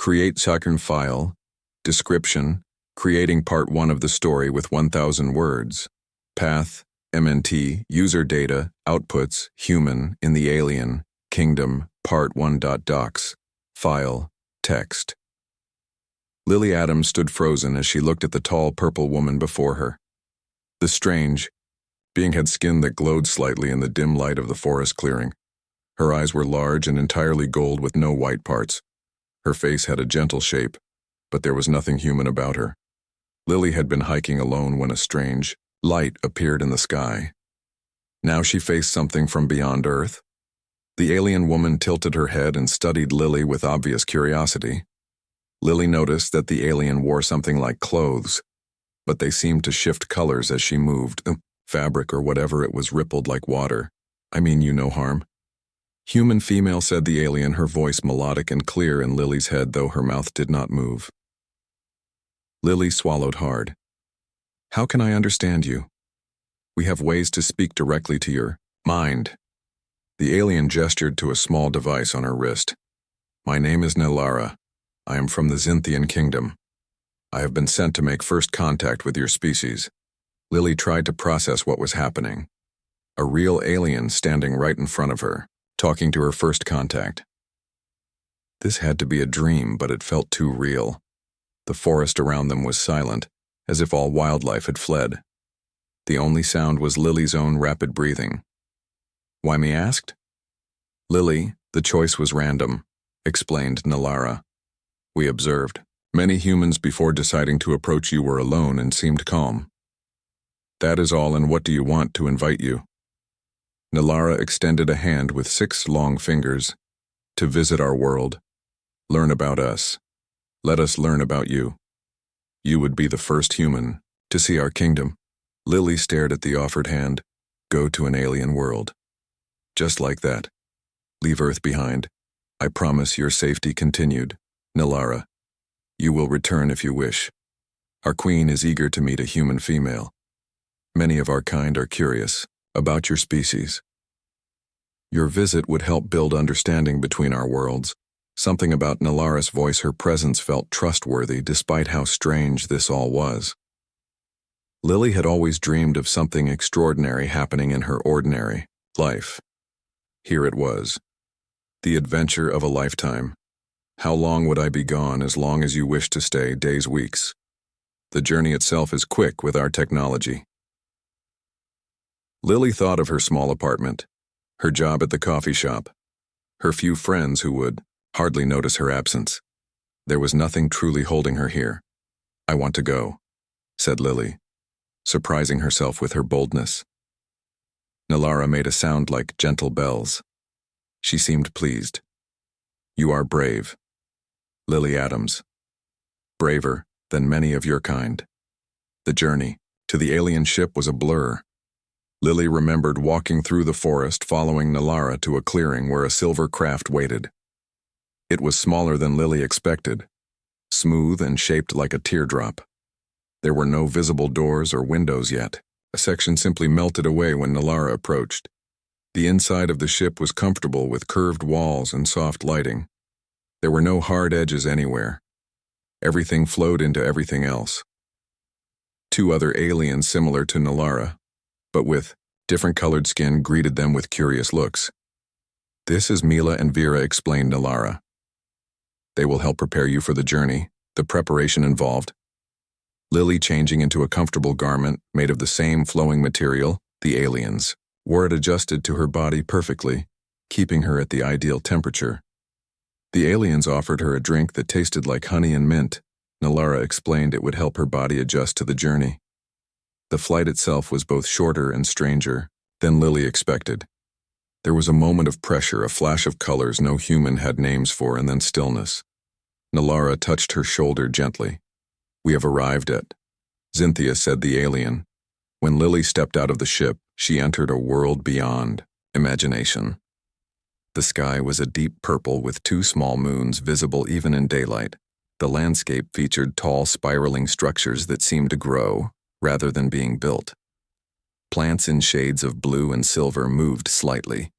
Create second file. Description. Creating part 1 of the story with 1,000 words. Path. MNT. User data. Outputs. Human. In the alien. Kingdom. Part 1.docs. File. Text. Lily Adams stood frozen as she looked at the tall purple woman before her. The strange being had skin that glowed slightly in the dim light of the forest clearing. Her eyes were large and entirely gold with no white parts. Her face had a gentle shape, but there was nothing human about her. Lily had been hiking alone when a strange light appeared in the sky. Now she faced something from beyond Earth. The alien woman tilted her head and studied Lily with obvious curiosity. Lily noticed that the alien wore something like clothes, but they seemed to shift colors as she moved. Fabric or whatever it was rippled like water. I mean you no harm. Human female, said the alien, her voice melodic and clear in Lily's head, though her mouth did not move. Lily swallowed hard. How can I understand you? We have ways to speak directly to your mind. The alien gestured to a small device on her wrist. My name is Nalara. I am from the Zynthian Kingdom. I have been sent to make first contact with your species. Lily tried to process what was happening. A real alien standing right in front of her, talking to her first contact. This had to be a dream, but it felt too real. The forest around them was silent, as if all wildlife had fled. The only sound was Lily's own rapid breathing. Why, me asked? Lily, the choice was random, explained Nalara. We observed. Many humans before deciding to approach you were alone and seemed calm. That is all, and what do you want to invite you? Nalara extended a hand with 6 long fingers. To visit our world. Learn about us. Let us learn about you. You would be the first human to see our kingdom. Lily stared at the offered hand. Go to an alien world. Just like that. Leave Earth behind. I promise your safety, continued Nalara. You will return if you wish. Our queen is eager to meet a human female. Many of our kind are curious about your species. Your visit would help build understanding between our worlds. Something about Nalara's voice, her presence felt trustworthy despite how strange this all was. Lily had always dreamed of something extraordinary happening in her ordinary life. Here it was. The adventure of a lifetime. How long would I be gone? As long as you wish to stay, days, weeks. The journey itself is quick with our technology. Lily thought of her small apartment, her job at the coffee shop, her few friends who would hardly notice her absence. There was nothing truly holding her here. I want to go, said Lily, surprising herself with her boldness. Nalara made a sound like gentle bells. She seemed pleased. You are brave. Lily Adams. Braver than many of your kind. The journey to the alien ship was a blur. Lily remembered walking through the forest following Nalara to a clearing where a silver craft waited. It was smaller than Lily expected, smooth and shaped like a teardrop. There were no visible doors or windows yet. A section simply melted away when Nalara approached. The inside of the ship was comfortable with curved walls and soft lighting. There were no hard edges anywhere. Everything flowed into everything else. 2 other aliens similar to Nalara, but with different colored skin, greeted them with curious looks. This is Mila and Vera, explained Nalara. They will help prepare you for the journey, the preparation involved. Lily, changing into a comfortable garment made of the same flowing material, the aliens, wore it adjusted to her body perfectly, keeping her at the ideal temperature. The aliens offered her a drink that tasted like honey and mint. Nalara explained it would help her body adjust to the journey. The flight itself was both shorter and stranger than Lily expected. There was a moment of pressure, a flash of colors no human had names for, and then stillness. Nalara touched her shoulder gently. We have arrived at Zynthia, said the alien. When Lily stepped out of the ship, she entered a world beyond imagination. The sky was a deep purple with 2 small moons visible even in daylight. The landscape featured tall, spiraling structures that seemed to grow rather than being built. Plants in shades of blue and silver moved slightly.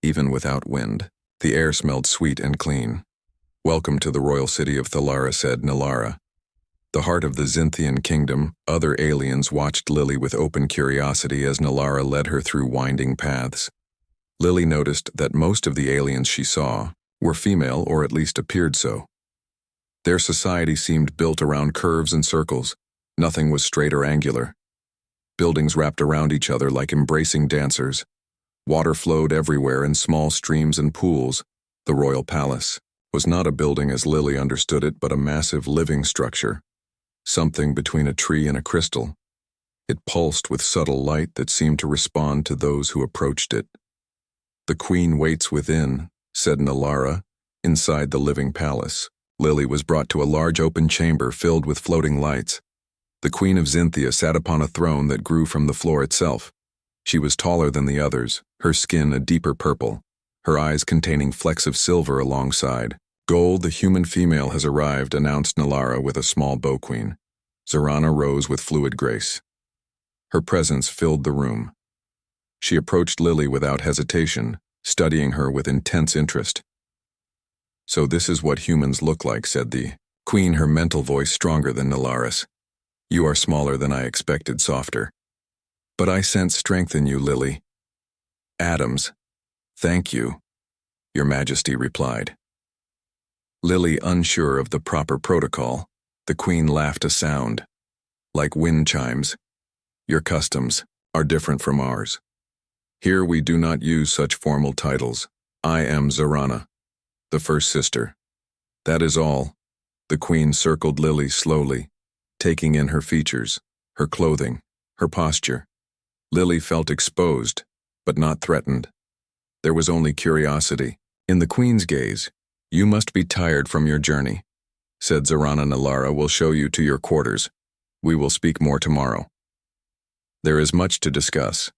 Even without wind, the air smelled sweet and clean. "Welcome to the royal city of Thalara," said Nalara. The heart of the Zynthian kingdom, other aliens watched Lily with open curiosity as Nalara led her through winding paths. Lily noticed that most of the aliens she saw were female, or at least appeared so. Their society seemed built around curves and circles. Nothing was straight or angular. Buildings wrapped around each other like embracing dancers. Water flowed everywhere in small streams and pools. The royal palace was not a building as Lily understood it, but a massive living structure, something between a tree and a crystal. It pulsed with subtle light that seemed to respond to those who approached it. "The queen waits within," said Nalara, inside the living palace. Lily was brought to a large open chamber filled with floating lights. The Queen of Zynthia sat upon a throne that grew from the floor itself. She was taller than the others, her skin a deeper purple, her eyes containing flecks of silver alongside. "Gold, the human female, has arrived," announced Nalara with a small bow queen. Zorana rose with fluid grace. Her presence filled the room. She approached Lily without hesitation, studying her with intense interest. "So this is what humans look like," said the queen, her mental voice stronger than Nalara's. "You are smaller than I expected, softer. But I sense strength in you, Lily." "Adams, thank you," Your Majesty replied. Lily, unsure of the proper protocol, the queen laughed a sound. "Like wind chimes. Your customs are different from ours. Here we do not use such formal titles. I am Zorana, the first sister. That is all." The queen circled Lily slowly, taking in her features, her clothing, her posture. Lily felt exposed, but not threatened. There was only curiosity. In the queen's gaze, "You must be tired from your journey," said Zorana. "Nalara will show you to your quarters. We will speak more tomorrow. There is much to discuss."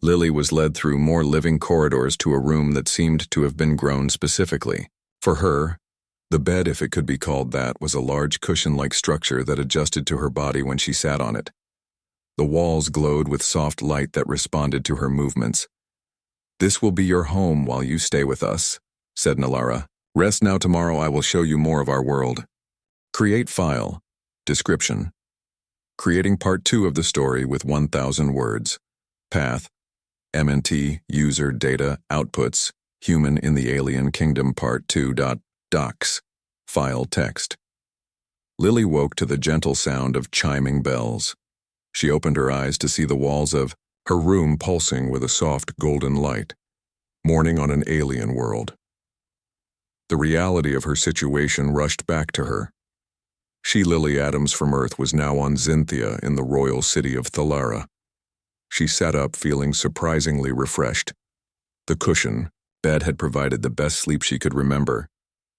Lily was led through more living corridors to a room that seemed to have been grown specifically for her. The bed, if it could be called that, was a large cushion-like structure that adjusted to her body when she sat on it. The walls glowed with soft light that responded to her movements. "This will be your home while you stay with us," said Nalara. "Rest now. Tomorrow I will show you more of our world." Create file. Description. Creating part 2 of the story with 1,000 words. Path. MNT, user, data, outputs, human in the alien kingdom part 2. Docs. File text. Lily woke to the gentle sound of chiming bells. She opened her eyes to see the walls of her room pulsing with a soft golden light. Morning on an alien world. The reality of her situation rushed back to her. She, Lily Adams from Earth, was now on Zynthia in the royal city of Thalara. She sat up feeling surprisingly refreshed. The bed had provided the best sleep she could remember.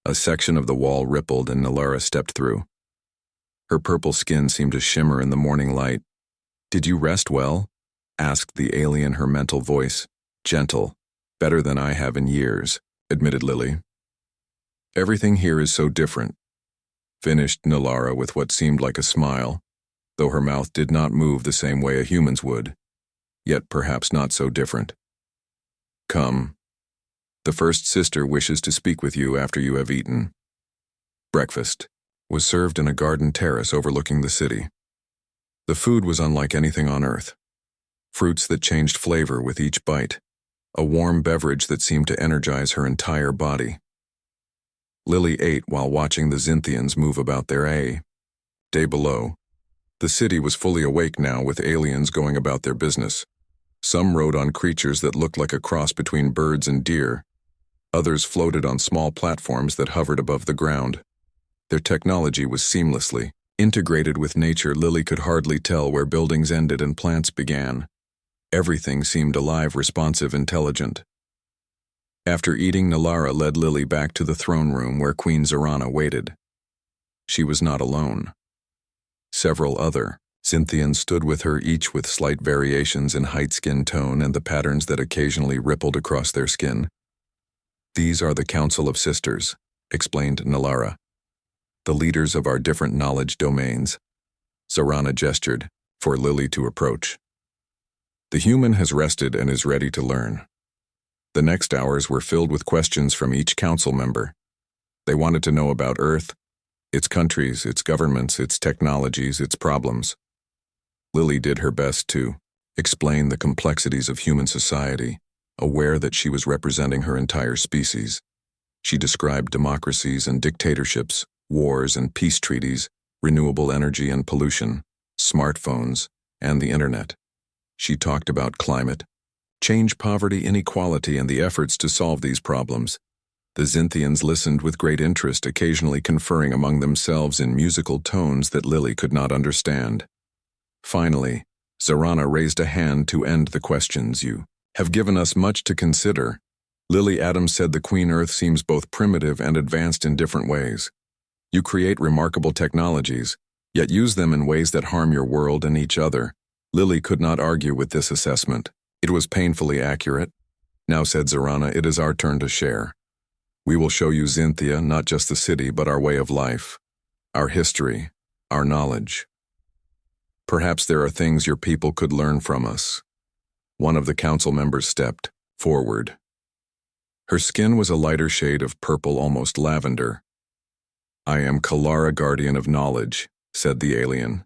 A section of the wall rippled and Nalara stepped through. Her purple skin seemed to shimmer in the morning light. "Did you rest well?" asked the alien, her mental voice. "Gentle. Better than I have in years," admitted Lily. "Everything here is so different," finished Nalara with what seemed like a smile, though her mouth did not move the same way a human's would, yet perhaps not so different. "Come. The first sister wishes to speak with you after you have eaten." Breakfast was served in a garden terrace overlooking the city. The food was unlike anything on Earth. Fruits that changed flavor with each bite, a warm beverage that seemed to energize her entire body. Lily ate while watching the Zynthians move about their day below. The city was fully awake now, with aliens going about their business. Some rode on creatures that looked like a cross between birds and deer. Others floated on small platforms that hovered above the ground. Their technology was seamlessly integrated with nature. Lily could hardly tell where buildings ended and plants began. Everything seemed alive, responsive, intelligent. After eating, Nalara led Lily back to the throne room where Queen Zorana waited. She was not alone. Several other Zynthians stood with her, each with slight variations in height, skin tone, and the patterns that occasionally rippled across their skin. "These are the Council of Sisters," explained Nalara. "The leaders of our different knowledge domains." Zorana gestured for Lily to approach. "The human has rested and is ready to learn." The next hours were filled with questions from each council member. They wanted to know about Earth, its countries, its governments, its technologies, its problems. Lily did her best to explain the complexities of human society, aware that she was representing her entire species. She described democracies and dictatorships, wars and peace treaties, renewable energy and pollution, smartphones, and the internet. She talked about climate, change, poverty, inequality, and the efforts to solve these problems. The Xinthians listened with great interest, occasionally conferring among themselves in musical tones that Lily could not understand. Finally, Zarana raised a hand to end the questions. You have given us much to consider. Lily Adams said the Queen Earth seems both primitive and advanced in different ways. You create remarkable technologies, yet use them in ways that harm your world and each other. Lily could not argue with this assessment. It was painfully accurate. Now, said Zarana, it is our turn to share. We will show you Xinthia, not just the city, but our way of life, our history, our knowledge. Perhaps there are things your people could learn from us. One of the council members stepped forward. Her skin was a lighter shade of purple, almost lavender. I am Kalara, Guardian of Knowledge, said the alien.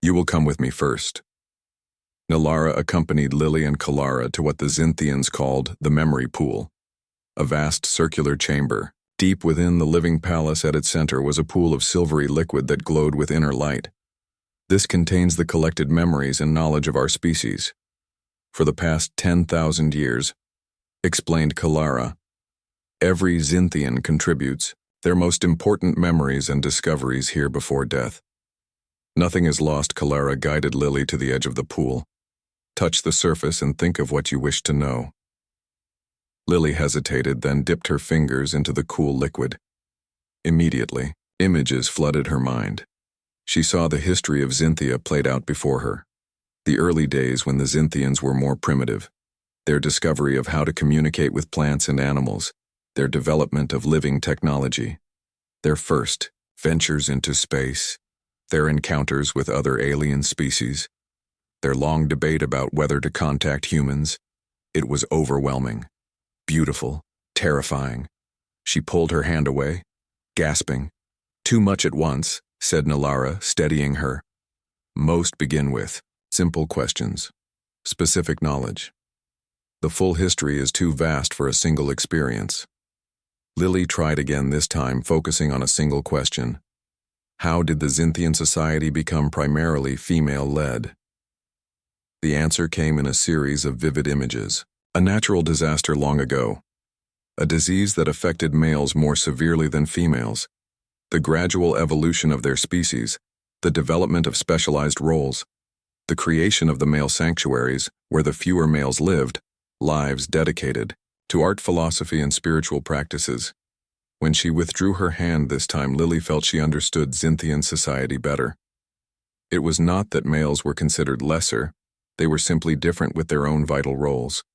You will come with me first. Nalara accompanied Lily and Kalara to what the Xinthians called the memory pool, a vast circular chamber. Deep within the living palace at its center was a pool of silvery liquid that glowed with inner light. This contains the collected memories and knowledge of our species. For the past 10,000 years, explained Kalara, every Xinthian contributes their most important memories and discoveries here before death. Nothing is lost. Kalara guided Lily to the edge of the pool. Touch the surface and think of what you wish to know. Lily hesitated, then dipped her fingers into the cool liquid. Immediately, images flooded her mind. She saw the history of Xinthia played out before her. The early days when the Xinthians were more primitive, their discovery of how to communicate with plants and animals, their development of living technology, their first ventures into space, their encounters with other alien species, their long debate about whether to contact humans. It was overwhelming, beautiful, terrifying. She pulled her hand away, gasping. Too much at once, said Nalara, steadying her. Most begin with simple questions, specific knowledge. The full history is too vast for a single experience. Lily tried again, this time focusing on a single question. How did the Xinthian society become primarily female-led? The answer came in a series of vivid images. A natural disaster long ago. A disease that affected males more severely than females. The gradual evolution of their species. The development of specialized roles. The creation of the male sanctuaries, where the fewer males lived, lives dedicated to art, philosophy, and spiritual practices. When she withdrew her hand this time, Lily felt she understood Xinthian society better. It was not that males were considered lesser, they were simply different with their own vital roles.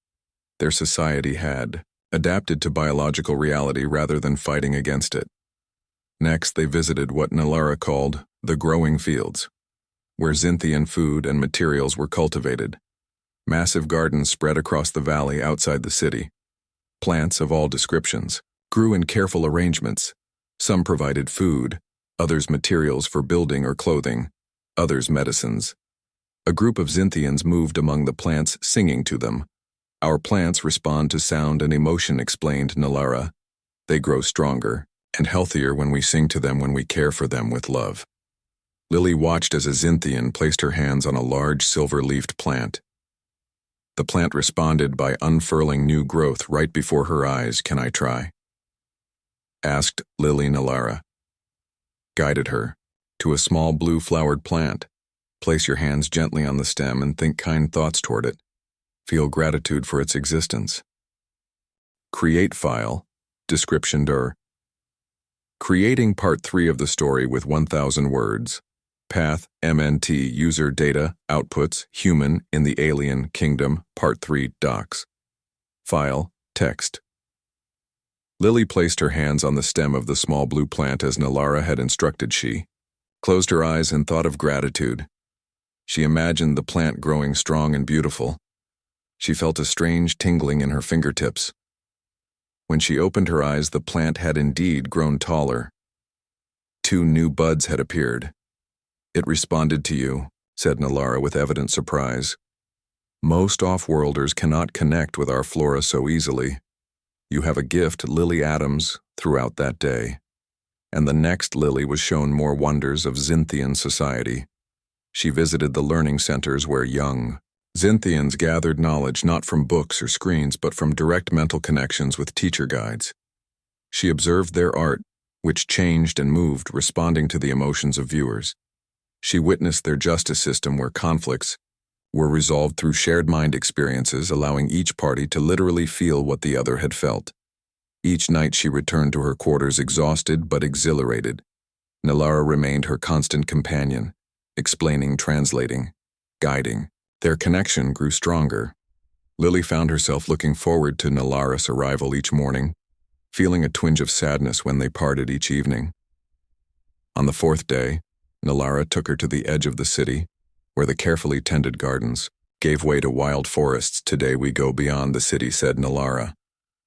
Their society had adapted to biological reality rather than fighting against it. Next, they visited what Nalara called the growing fields, where Xinthian food and materials were cultivated. Massive gardens spread across the valley outside the city. Plants of all descriptions grew in careful arrangements. Some provided food, others materials for building or clothing, others medicines. A group of Xinthians moved among the plants, singing to them. Our plants respond to sound and emotion, explained Nalara. They grow stronger and healthier when we sing to them, when we care for them with love. Lily watched as a Xinthian placed her hands on a large silver-leafed plant. The plant responded by unfurling new growth right before her eyes. Can I try? Asked Lily. Nalara guided her to a small blue-flowered plant. Place your hands gently on the stem and think kind thoughts toward it. Feel gratitude for its existence. Create file, description dir. Creating part 3 of the story with 1,000 words. Path, MNT, user data, outputs, human, in the alien kingdom, part 3, docs. File, text. Lily placed her hands on the stem of the small blue plant as Nalara had instructed. She closed her eyes and thought of gratitude. She imagined the plant growing strong and beautiful. She felt a strange tingling in her fingertips. When she opened her eyes, the plant had indeed grown taller. 2 new buds had appeared. "It responded to you," said Nalara with evident surprise. "Most off-worlders cannot connect with our flora so easily. You have a gift, Lily Adams," throughout that day. And the next Lily was shown more wonders of Xinthian society. She visited the learning centers where young Xinthians gathered knowledge not from books or screens but from direct mental connections with teacher guides. She observed their art, which changed and moved responding to the emotions of viewers. She witnessed their justice system where conflicts were resolved through shared mind experiences, allowing each party to literally feel what the other had felt. Each night she returned to her quarters exhausted but exhilarated. Nalara remained her constant companion, explaining, translating, guiding. Their connection grew stronger. Lily found herself looking forward to Nalara's arrival each morning, feeling a twinge of sadness when they parted each evening. On the 4th day, Nalara took her to the edge of the city, where the carefully tended gardens gave way to wild forests. "Today we go beyond the city," said Nalara.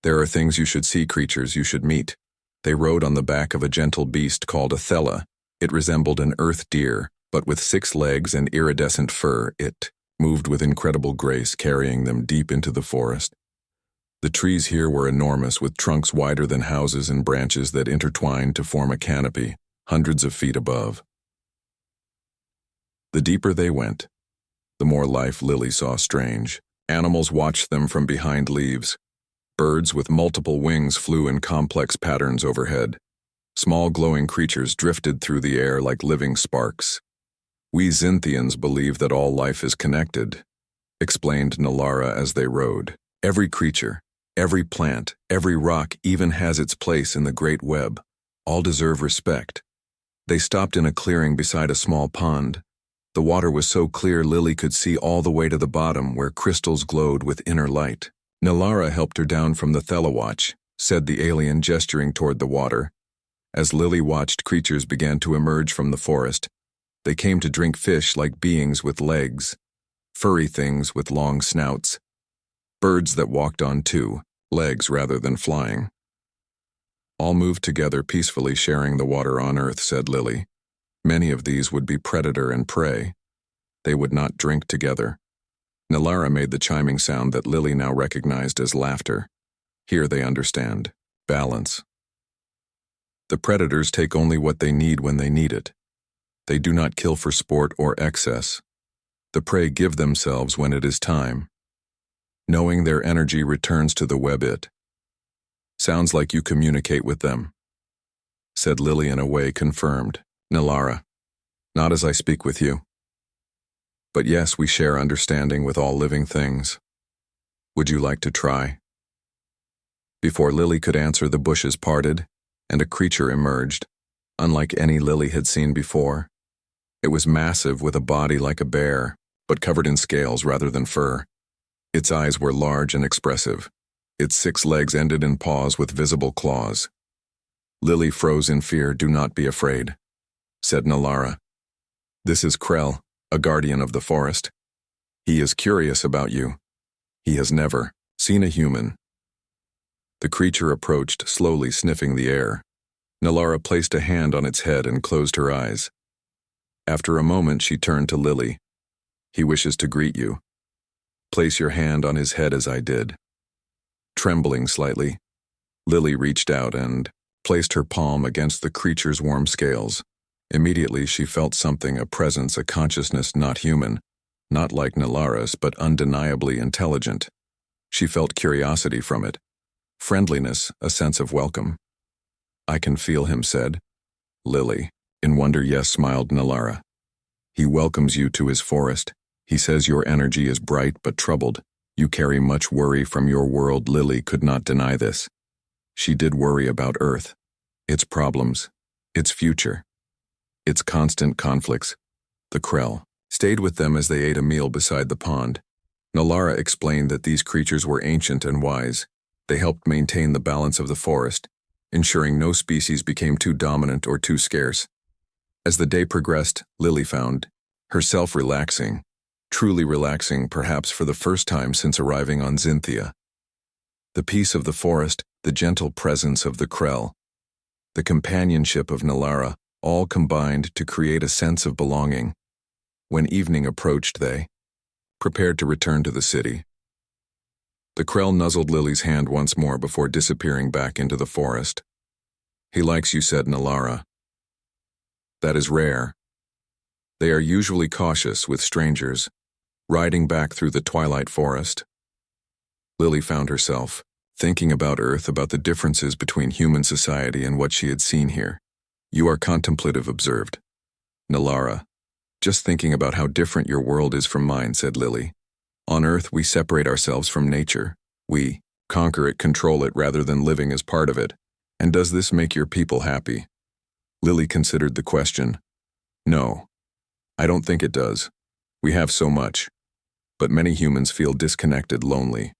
"There are things you should see, creatures you should meet." They rode on the back of a gentle beast called a thela. It resembled an earth deer, but with 6 legs and iridescent fur. It moved with incredible grace, carrying them deep into the forest. The trees here were enormous, with trunks wider than houses and branches that intertwined to form a canopy, hundreds of feet above. The deeper they went, the more life Lily saw strange. Animals watched them from behind leaves. Birds with multiple wings flew in complex patterns overhead. Small glowing creatures drifted through the air like living sparks. "We Xinthians believe that all life is connected," explained Nalara as they rode. "Every creature, every plant, every rock even has its place in the great web. All deserve respect." They stopped in a clearing beside a small pond. The water was so clear Lily could see all the way to the bottom, where crystals glowed with inner light. Nalara helped her down from the Thelawatch, said the alien, gesturing toward the water. As Lily watched, creatures began to emerge from the forest. They came to drink fish like beings with legs, furry things with long snouts, birds that walked on 2 legs rather than flying. "All moved together peacefully, sharing the water on Earth," said Lily. "Many of these would be predator and prey. They would not drink together." Nalara made the chiming sound that Lily now recognized as laughter. "Here they understand. Balance. The predators take only what they need when they need it. They do not kill for sport or excess. The prey give themselves when it is time. Knowing their energy returns to the web. It sounds like you communicate with them," said Lily in a way confirmed. Nalara, "Not as I speak with you. But yes, we share understanding with all living things. Would you like to try?" Before Lily could answer, the bushes parted, and a creature emerged, unlike any Lily had seen before. It was massive, with a body like a bear, but covered in scales rather than fur. Its eyes were large and expressive. Its 6 legs ended in paws with visible claws. Lily froze in fear. "Do not be afraid," said Nalara. "This is Krell, a guardian of the forest. He is curious about you. He has never seen a human." The creature approached, slowly sniffing the air. Nalara placed a hand on its head and closed her eyes. After a moment, she turned to Lily. "He wishes to greet you. Place your hand on his head as I did." Trembling slightly, Lily reached out and placed her palm against the creature's warm scales. Immediately she felt something, a presence, a consciousness not human, not like Nalara's, but undeniably intelligent. She felt curiosity from it, friendliness, a sense of welcome. "I can feel him," said Lily. In wonder, "Yes," smiled Nalara. "He welcomes you to his forest. He says your energy is bright but troubled. You carry much worry from your world." Lily could not deny this. She did worry about Earth, its problems, its future, its constant conflicts. The Krell stayed with them as they ate a meal beside the pond. Nalara explained that these creatures were ancient and wise. They helped maintain the balance of the forest, ensuring no species became too dominant or too scarce. As the day progressed, Lily found herself relaxing, truly relaxing, perhaps for the first time since arriving on Xinthia. The peace of the forest, the gentle presence of the Krell, the companionship of Nalara, all combined to create a sense of belonging. When evening approached, they prepared to return to the city. The Krell nuzzled Lily's hand once more before disappearing back into the forest. "He likes you," said Nalara. "That is rare. They are usually cautious with strangers, riding back through the twilight forest." Lily found herself thinking about Earth, about the differences between human society and what she had seen here. "You are contemplative," observed Nalara. "Just thinking about how different your world is from mine," said Lily. "On Earth, we separate ourselves from nature. We conquer it, control it, rather than living as part of it. And does this make your people happy?" Lily considered the question. "No, I don't think it does. We have so much. But many humans feel disconnected, lonely.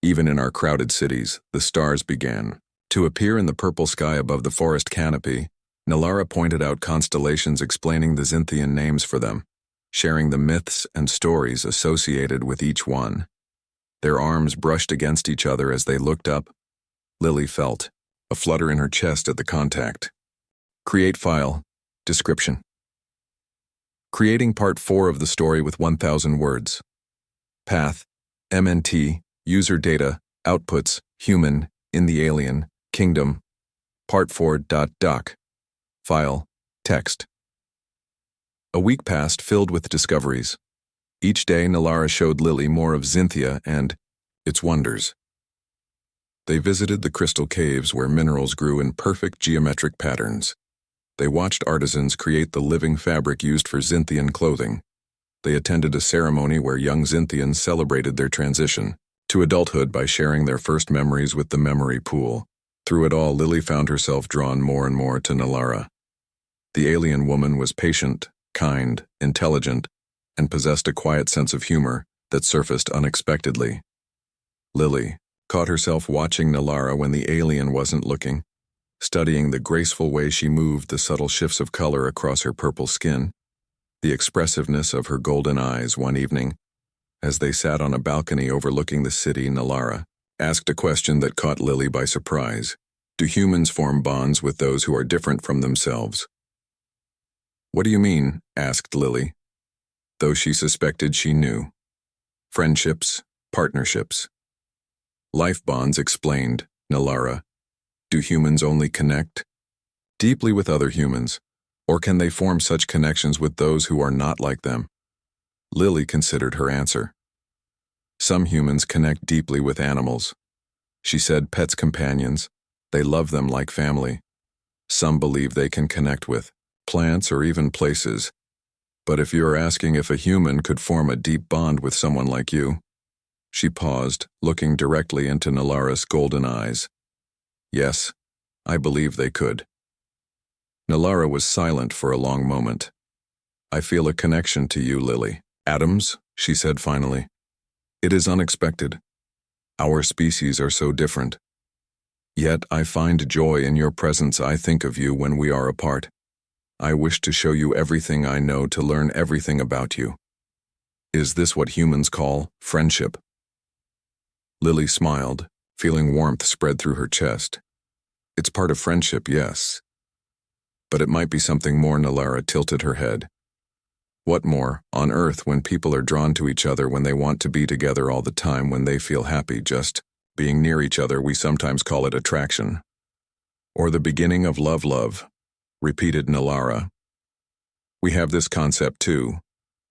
Even in our crowded cities, the stars began to appear in the purple sky above the forest canopy." Nalara pointed out constellations, explaining the Xinthian names for them, sharing the myths and stories associated with each one. Their arms brushed against each other as they looked up. Lily felt a flutter in her chest at the contact. Create file. Description. Creating part 4 of the story with 1,000 words. Path, MNT, user data, outputs, human, in the alien, kingdom, part 4.doc. File, text. A week passed filled with discoveries. Each day Nalara showed Lily more of Xinthia and its wonders. They visited the crystal caves where minerals grew in perfect geometric patterns. They watched artisans create the living fabric used for Xinthian clothing. They attended a ceremony where young Xinthians celebrated their transition to adulthood by sharing their first memories with the memory pool. Through it all, Lily found herself drawn more and more to Nalara. The alien woman was patient, kind, intelligent, and possessed a quiet sense of humor that surfaced unexpectedly. Lily caught herself watching Nalara when the alien wasn't looking, studying the graceful way she moved, the subtle shifts of color across her purple skin, the expressiveness of her golden eyes. One evening, as they sat on a balcony overlooking the city, Nalara asked a question that caught Lily by surprise. "Do humans form bonds with those who are different from themselves?" "What do you mean?" asked Lily, though she suspected she knew. "Friendships, partnerships. Life bonds," explained Nalara. "Do humans only connect deeply with other humans, or can they form such connections with those who are not like them?" Lily considered her answer. "Some humans connect deeply with animals," she said. "Pets, companions. They love them like family. Some believe they can connect with plants or even places. But if you're asking if a human could form a deep bond with someone like you..." She paused, looking directly into Nalara's golden eyes. "Yes, I believe they could." Nalara was silent for a long moment. "I feel a connection to you, Lily." "Atoms," she said finally. "It is unexpected. Our species are so different. Yet I find joy in your presence. I think of you when we are apart. I wish to show you everything I know, to learn everything about you. Is this what humans call friendship?" Lily smiled, feeling warmth spread through her chest. "It's part of friendship, yes. But it might be something more." Nalara tilted her head. "What more? On Earth, when people are drawn to each other, when they want to be together all the time, when they feel happy just being near each other, we sometimes call it attraction. Or the beginning of love, repeated Nalara. "We have this concept too,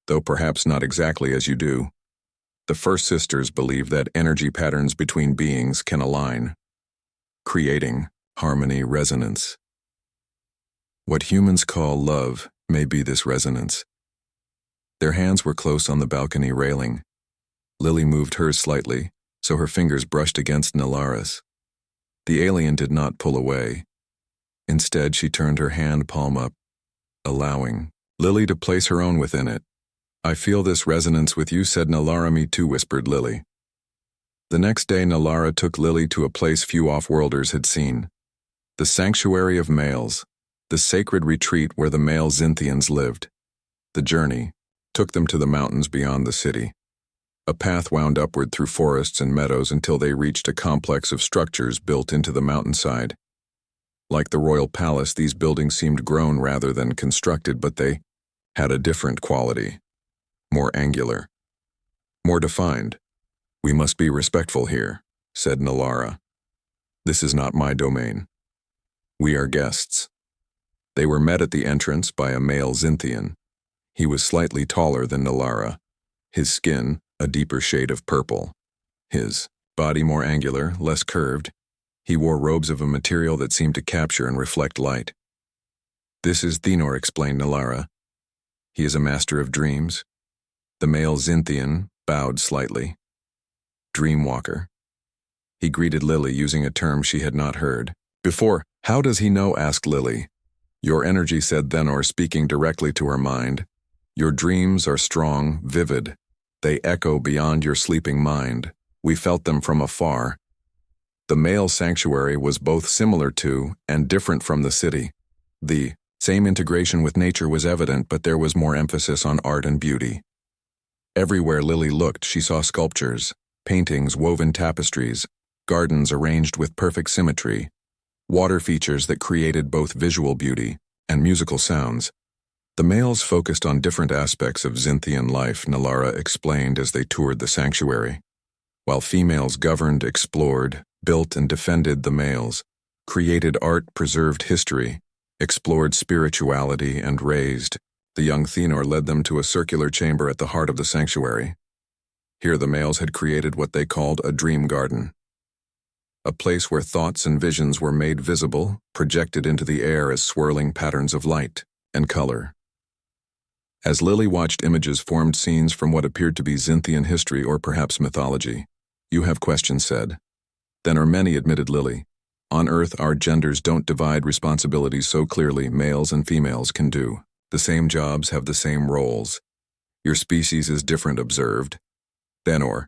though perhaps not exactly as you do. The first sisters believe that energy patterns between beings can align, creating harmony, resonance. What humans call love may be this resonance." Their hands were close on the balcony railing. Lily moved hers slightly, so her fingers brushed against Nalara's. The alien did not pull away. Instead, she turned her hand palm up, allowing Lily to place her own within it. "I feel this resonance with you," said Nalara. "Me too," whispered Lily. The next day, Nalara took Lily to a place few off-worlders had seen. The Sanctuary of Males, the sacred retreat where the male Xinthians lived. The journey took them to the mountains beyond the city. A path wound upward through forests and meadows until they reached a complex of structures built into the mountainside. Like the royal palace, these buildings seemed grown rather than constructed, but they had a different quality. More angular. More defined. "We must be respectful here," said Nalara. "This is not my domain. We are guests." They were met at the entrance by a male Xinthian. He was slightly taller than Nalara, his skin a deeper shade of purple, his body more angular, less curved. He wore robes of a material that seemed to capture and reflect light. "This is Thenor," explained Nalara. "He is a master of dreams." The male Xinthian bowed slightly. "Dreamwalker." He greeted Lily using a term she had not heard before. "How does he know?" asked Lily. "Your energy," said Thenor, speaking directly to her mind. "Your dreams are strong, vivid. They echo beyond your sleeping mind. We felt them from afar." The male sanctuary was both similar to and different from the city. The same integration with nature was evident, but there was more emphasis on art and beauty. Everywhere Lily looked, she saw sculptures, paintings, woven tapestries, gardens arranged with perfect symmetry, water features that created both visual beauty and musical sounds. The males focused on different aspects of Xinthian life, Nalara explained as they toured the sanctuary, while females governed, explored, built and defended. The males created art, preserved history, explored spirituality, and raised. The young Thenor led them to a circular chamber at the heart of the sanctuary. Here the males had created what they called a dream garden, a place where thoughts and visions were made visible, projected into the air as swirling patterns of light and color. As Lily watched, images formed scenes from what appeared to be Xinthian history or perhaps mythology. "You have questions," said. "Then are many," admitted Lily. "On Earth, our genders don't divide responsibilities so clearly. Males and females can do the same jobs, have the same roles. Your species is different," observed Thenor.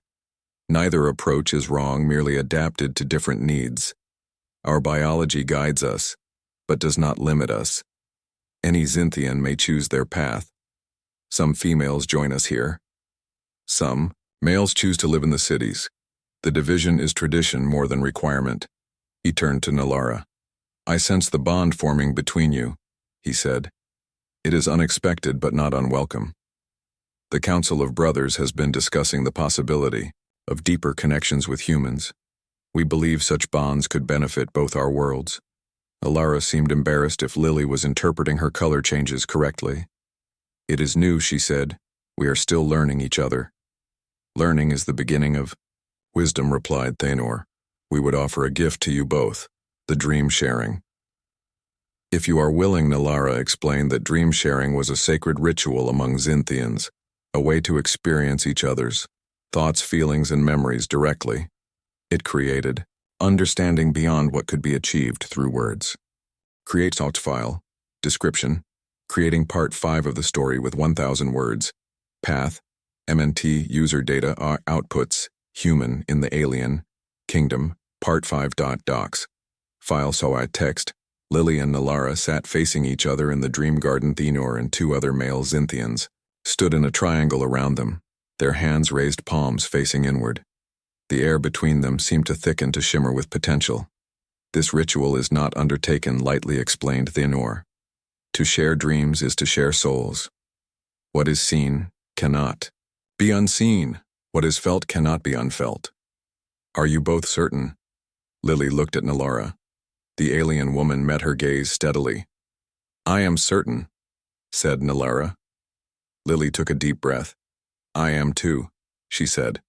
"Neither approach is wrong, merely adapted to different needs. Our biology guides us, but does not limit us. Any Xinthian may choose their path. Some females join us here. Some males choose to live in the cities. The division is tradition more than requirement." He turned to Nalara. "I sense the bond forming between you," he said. "It is unexpected but not unwelcome. The Council of Brothers has been discussing the possibility of deeper connections with humans. We believe such bonds could benefit both our worlds." Nalara seemed embarrassed if Lily was interpreting her color changes correctly. "It is new," she said. "We are still learning each other." "Learning is the beginning of wisdom," replied Thenor. "We would offer a gift to you both, the dream sharing." "If you are willing," Nalara explained that dream sharing was a sacred ritual among Xinthians, a way to experience each other's thoughts, feelings, and memories directly. It created understanding beyond what could be achieved through words. Create soft file. Description. Creating part 5 of the story with 1,000 words. Path. MNT user data outputs. Human in the alien. Kingdom. Part 5. Docs. File SOI text. Lily and Nalara sat facing each other in the dream garden. Thenor and 2 other male Xinthians stood in a triangle around them, their hands raised, palms facing inward. The air between them seemed to thicken, to shimmer with potential. "This ritual is not undertaken lightly," explained Thenor. "To share dreams is to share souls. What is seen cannot be unseen. What is felt cannot be unfelt." "Are you both certain?" Lily looked at Nalara. The alien woman met her gaze steadily. "I am certain," said Nalara. Lily took a deep breath. "I am too," she said.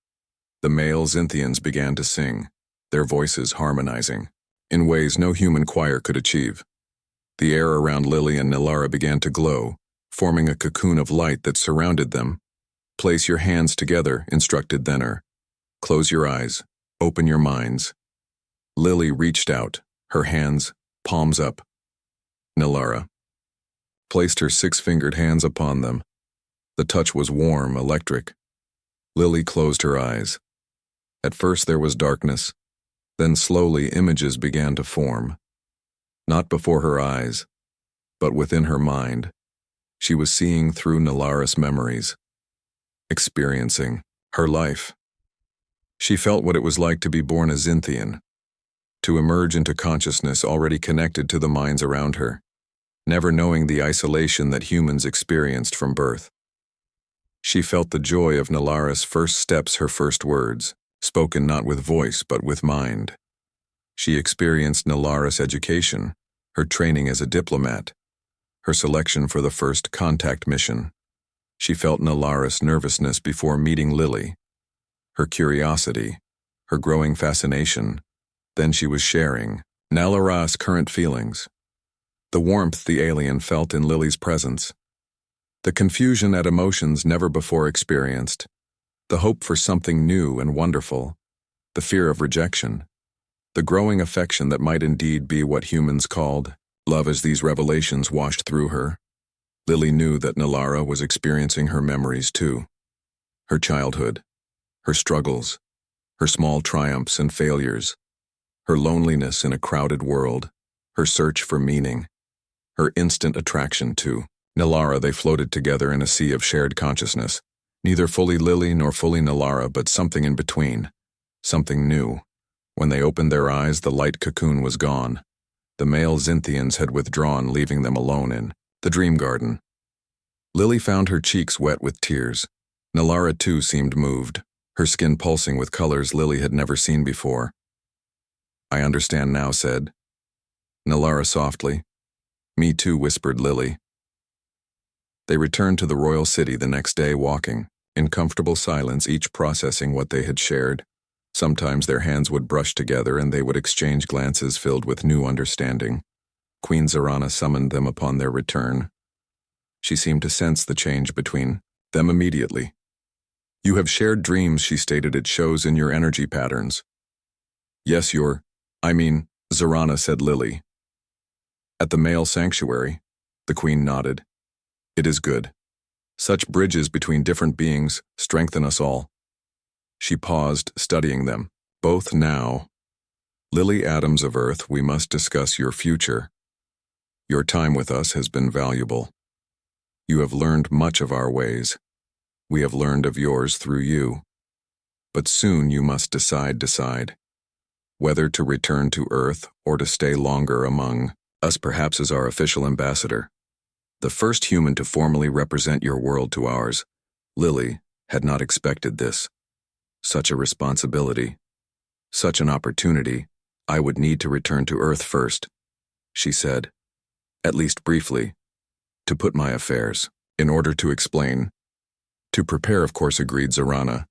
The male Xinthians began to sing, their voices harmonizing in ways no human choir could achieve. The air around Lily and Nalara began to glow, forming a cocoon of light that surrounded them. "Place your hands together," instructed Thenor. "Close your eyes. Open your minds." Lily reached out, her hands, palms up. Nalara placed her 6-fingered hands upon them. The touch was warm, electric. Lily closed her eyes. At first there was darkness. Then slowly images began to form. Not before her eyes, but within her mind. She was seeing through Nalara's memories, experiencing Her life. She felt what it was like to be born a Xinthian, to emerge into consciousness already connected to the minds around her, never knowing the isolation that humans experienced from birth. She felt the joy of Nalara's first steps, her first words, spoken not with voice but with mind. She experienced Nalara's education, her training as a diplomat, her selection for the first contact mission. She felt Nalara's nervousness before meeting Lily, her curiosity, her growing fascination. Then she was sharing Nalara's current feelings, the warmth the alien felt in Lily's presence, the confusion at emotions never before experienced, the hope for something new and wonderful, the fear of rejection, the growing affection that might indeed be what humans called love. As these revelations washed through her, Lily knew that Nalara was experiencing her memories too. Her childhood, her struggles, her small triumphs and failures, her loneliness in a crowded world, her search for meaning, her instant attraction to Nalara. They floated together in a sea of shared consciousness, neither fully Lily nor fully Nalara, but something in between, something new. When they opened their eyes, the light cocoon was gone. The male Xinthians had withdrawn, leaving them alone in the dream garden. Lily found her cheeks wet with tears. Nalara too seemed moved, her skin pulsing with colors Lily had never seen before. "I understand now," said Nalara softly. "Me too," whispered Lily. They returned to the royal city the next day, walking in comfortable silence, each processing what they had shared. Sometimes their hands would brush together and they would exchange glances filled with new understanding. Queen Zarana summoned them upon their return. She seemed to sense the change between them immediately. "You have shared dreams," she stated. "It shows in your energy patterns." "Yes, Zarana," said Lily. "At the male sanctuary," the queen nodded. "It is good. Such bridges between different beings strengthen us all." She paused, studying them. "Both now. Lily Adams of Earth, we must discuss your future. Your time with us has been valuable. You have learned much of our ways. We have learned of yours through you. But soon you must decide whether to return to Earth or to stay longer among us, perhaps as our official ambassador, the first human to formally represent your world to ours." Lily had not expected this. Such a responsibility, such an opportunity. "I would need to return to Earth first," she said, "at least briefly, to put my affairs in order, to explain." "To prepare, of course," agreed Zarana.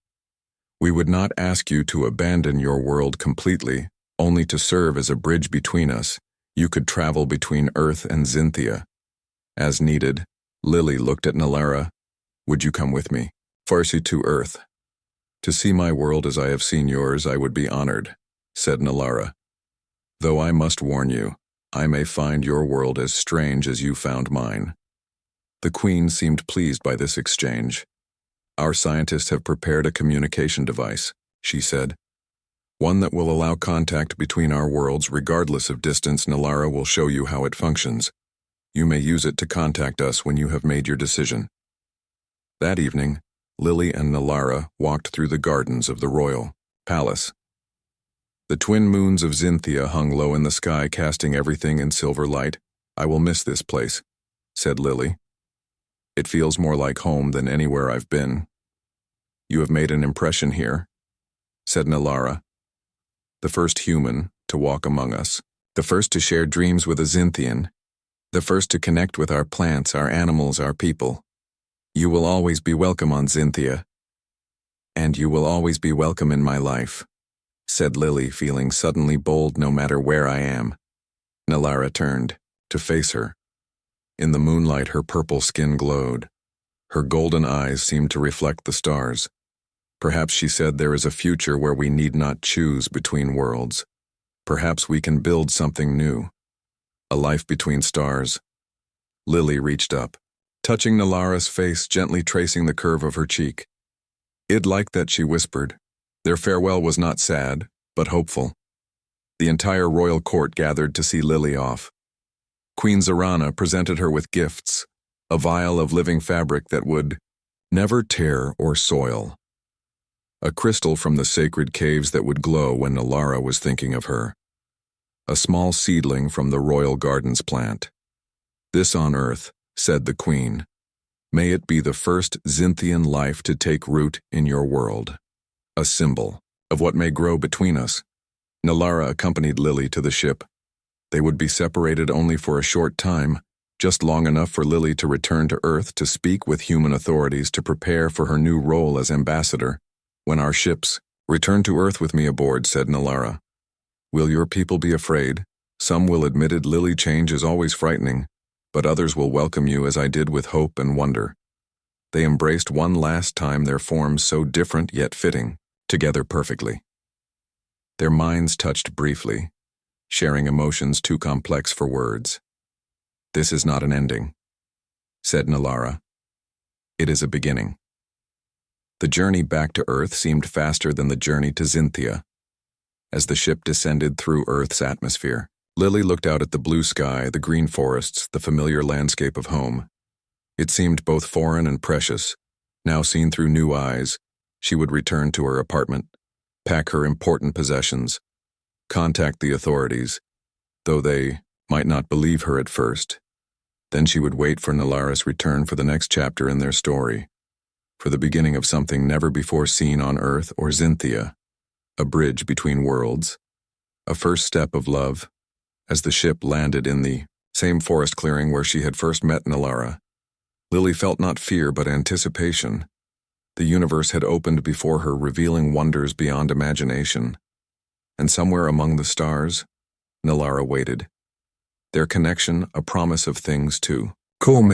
"We would not ask you to abandon your world completely, only to serve as a bridge between us. You could travel between Earth and Xinthia, as needed." Lily looked at Nalara. "Would you come with me, Farsi, to Earth? To see my world as I have seen yours, I would be honored," said Nalara. "Though I must warn you, I may find your world as strange as you found mine." The queen seemed pleased by this exchange. "Our scientists have prepared a communication device," she said. "One that will allow contact between our worlds regardless of distance. Nalara will show you how it functions. You may use it to contact us when you have made your decision." That evening, Lily and Nalara walked through the gardens of the royal palace. The twin moons of Xinthia hung low in the sky, casting everything in silver light. "I will miss this place," said Lily. "It feels more like home than anywhere I've been." "You have made an impression here," said Nalara. "The first human to walk among us, the first to share dreams with a Xinthian, the first to connect with our plants, our animals, our people. You will always be welcome on Xinthia. And you will always be welcome in my life," said Lily, feeling suddenly bold. "No matter where I am." Nalara turned to face her. In the moonlight, her purple skin glowed. Her golden eyes seemed to reflect the stars. "Perhaps," she said, "there is a future where we need not choose between worlds. Perhaps we can build something new. A life between stars." Lily reached up, touching Nalara's face, gently tracing the curve of her cheek. "I'd like that," she whispered. Their farewell was not sad, but hopeful. The entire royal court gathered to see Lily off. Queen Zarana presented her with gifts, a vial of living fabric that would never tear or soil, A crystal from the sacred caves that would glow when Nalara was thinking of her. A small seedling from the royal gardens plant. "This on earth," said the queen. "May it be the first Xinthian life to take root in your world. A symbol of what may grow between us." Nalara accompanied Lily to the ship. They would be separated only for a short time, just long enough for Lily to return to Earth to speak with human authorities to prepare for her new role as ambassador. "When our ships return to Earth with me aboard," said Nalara. "Will your people be afraid? Some will admit it. Lily, change is always frightening, but others will welcome you as I did with hope and wonder." They embraced one last time, their forms so different yet fitting, together perfectly. Their minds touched briefly, sharing emotions too complex for words. "This is not an ending," said Nalara. "It is a beginning." The journey back to Earth seemed faster than the journey to Xinthia. As the ship descended through Earth's atmosphere, Lily looked out at the blue sky, the green forests, the familiar landscape of home. It seemed both foreign and precious. Now seen through new eyes, she would return to her apartment, pack her important possessions, contact the authorities, though they might not believe her at first. Then she would wait for Nalara's return for the next chapter in their story, for the beginning of something never before seen on Earth or Xinthia, a bridge between worlds, a first step of love. As the ship landed in the same forest clearing where she had first met Nalara, Lily felt not fear but anticipation. The universe had opened before her, revealing wonders beyond imagination. And somewhere among the stars, Nalara waited. Their connection, a promise of things to come.